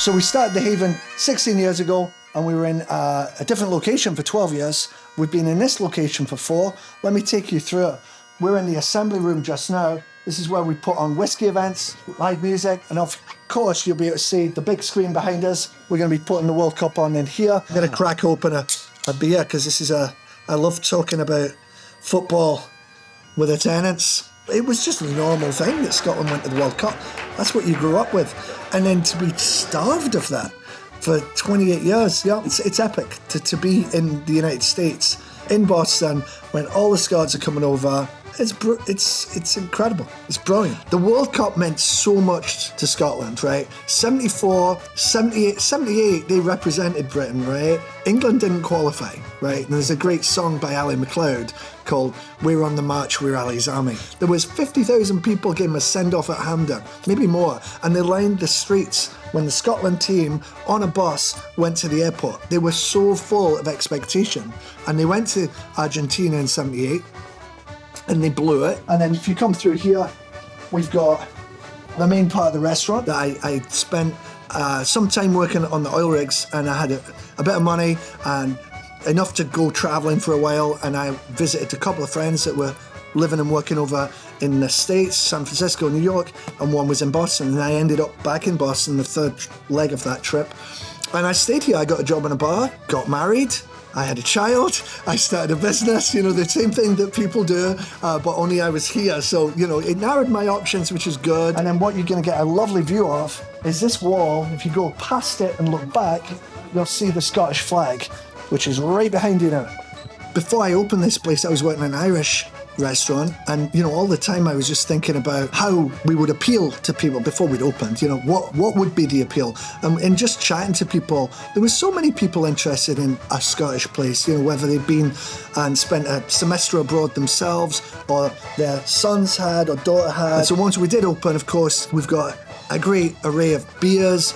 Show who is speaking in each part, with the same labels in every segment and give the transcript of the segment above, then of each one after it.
Speaker 1: So we started the Haven 16 years ago, and we were in a different location for 12 years. We've been in this location for 4. Let me take you through it. We're in the assembly room just now. This is where we put on whiskey events, live music, and of course you'll be able to see the big screen behind us. We're going to be putting the World Cup on in here. I'm going to crack open a beer because this is I love talking about football with the tenants. It was just a normal thing that Scotland went to the World Cup. That's what you grew up with. And then to be starved of that for 28 years, yeah, it's epic to be in the United States, in Boston, when all the Scots are coming over. It's incredible. It's brilliant. The World Cup meant so much to Scotland, right? 74, 78, they represented Britain, right? England didn't qualify, right? And there's a great song by Ali MacLeod called We're on the March, We're Ali's Army. There was 50,000 people gave him a send-off at Hampden, maybe more, and they lined the streets when the Scotland team on a bus went to the airport. They were so full of expectation, and they went to Argentina in 78, and they blew it. And then if you come through here, we've got the main part of the restaurant that I spent some time working on the oil rigs, and I had a bit of money and enough to go traveling for a while, and I visited a couple of friends that were living and working over in the States, San Francisco, New York, and one was in Boston, and I ended up back in Boston the third leg of that trip. And I stayed here. I got a job in a bar, got married, I had a child, I started a business, you know, the same thing that people do, but only I was here. So, you know, it narrowed my options, which is good. And then what you're going to get a lovely view of is this wall. If you go past it and look back, you'll see the Scottish flag, which is right behind you now. Before I opened this place, I was working in an Irish restaurant, and you know, all the time I was just thinking about how we would appeal to people before we'd opened. You know, what would be the appeal? And just chatting to people, there was so many people interested in a Scottish place. You know, whether they'd been and spent a semester abroad themselves, or their sons had or daughter had. And so once we did open, of course, we've got a great array of beers,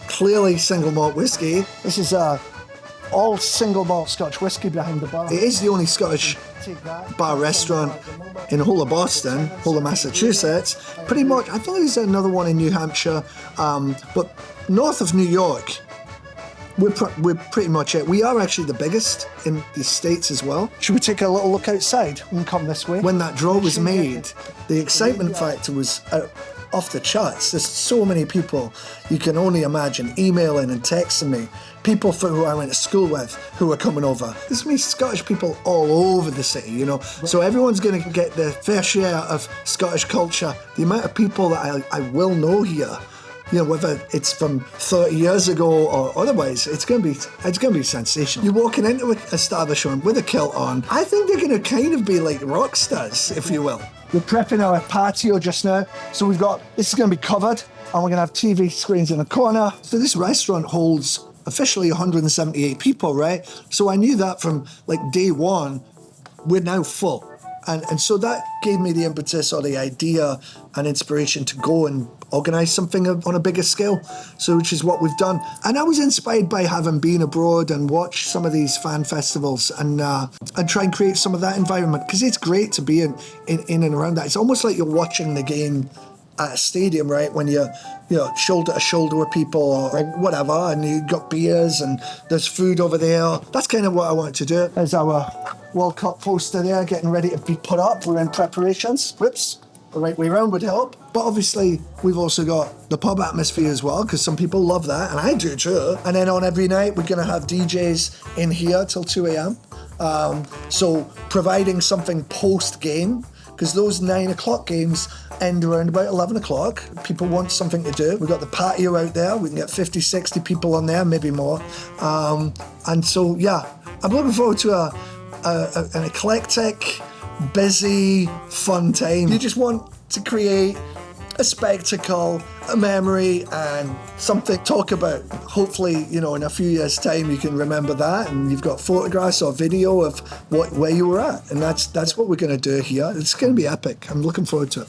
Speaker 1: clearly single malt whiskey. This is all single malt Scotch whiskey behind the bar. It is the only Scottish bar restaurant in the whole of Boston, whole of Massachusetts. Pretty much, I think there's another one in New Hampshire, but north of New York, we're pretty much it. We are actually the biggest in the States as well. Should we take a little look outside and come this way? When that draw was made, the excitement factor was off the charts. There's so many people, you can only imagine, emailing and texting me. People who I went to school with who are coming over. There's me Scottish people all over the city, you know. So everyone's going to get their fair share of Scottish culture. The amount of people that I will know here, you know, whether it's from 30 years ago or otherwise, it's going to be sensational. You're walking into an establishment with a kilt on. I think they're going to kind of be like rock stars, if you will. We're prepping our patio just now. So this is going to be covered, and we're going to have TV screens in the corner. So this restaurant holds officially 178 people, right? So I knew that from like day one, we're now full. And so that gave me the impetus or the idea and inspiration to go and organise something on a bigger scale, so which is what we've done. And I was inspired by having been abroad and watched some of these fan festivals and try and create some of that environment, because it's great to be in and around that. It's almost like you're watching the game at a stadium, right? When you're shoulder to shoulder with people or whatever, and you've got beers and there's food over there. That's kind of what I wanted to do. There's our World Cup poster there, getting ready to be put up. We're in preparations. Whoops, the right way around would help. But obviously, we've also got the pub atmosphere as well, because some people love that, and I do too. And then on every night, we're going to have DJs in here till 2 a.m. So providing something post-game, because those 9 o'clock games end around about 11 o'clock. People want something to do. We've got the patio out there. We can get 50, 60 people on there, maybe more. And so, yeah, I'm looking forward to an eclectic, busy, fun time. You just want to create a spectacle, a memory, and something to talk about. Hopefully, you know, in a few years' time, you can remember that, and you've got photographs or video of where you were at. And that's what we're going to do here. It's going to be epic. I'm looking forward to it.